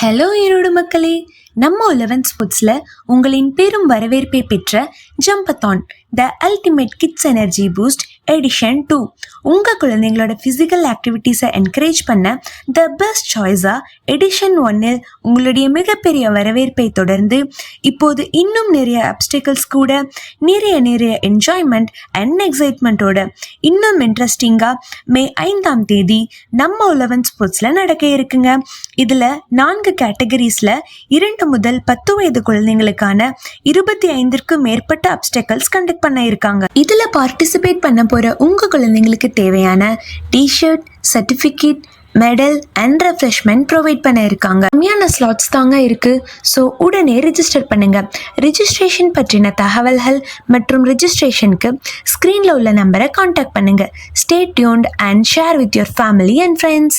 Hello Erode மக்களே, நம்ம 11 ஸ்போர்ட்ஸில் உங்களின் பெரும் வரவேற்பை பெற்ற ஜம்பத்தான் the ultimate kids energy boost edition 2 உங்கள் குழந்தைங்களோட ஃபிசிக்கல் ஆக்டிவிட்டீஸை என்கரேஜ் பண்ண த பெஸ்ட் சாய்ஸாக எடிஷன் 1இல் உங்களுடைய மிகப்பெரிய வரவேற்பை தொடர்ந்து இப்போது இன்னும் நிறைய அப்டிக்கல்ஸ் கூட நிறைய என்ஜாய்மெண்ட் அண்ட் எக்ஸைட்மெண்ட்டோட இன்னும் இன்ட்ரெஸ்டிங்காக மே 5ஆம் தேதி நம்ம 11 ஸ்போர்ட்ஸில் நடக்க இருக்குங்க. இதில் 4 கேட்டகரிஸில் 2 முதல் 10 வயது குழந்தைங்களுக்கான 25க்கும் மேற்பட்ட அப்டிக்கல்ஸ் கண்டக்ட் பண்ண இருக்காங்க. இதில் பார்ட்டிசிபேட் பண்ண போகிற உங்கள் குழந்தைங்களுக்கு தேவையான T shirt, certificate, medal and refreshment provide பண்ண இருக்காங்க. கம்மியான ஸ்லாட்ஸ் தாங்க இருக்குது. ஸோ உடனே ரிஜிஸ்டர் பண்ணுங்கள். ரிஜிஸ்ட்ரேஷன் பற்றின தகவல்கள் மற்றும் ரிஜிஸ்ட்ரேஷனுக்கு ஸ்க்ரீனில் உள்ள நம்பரை காண்டாக்ட் பண்ணுங்கள். Stay tuned and share with your family and friends.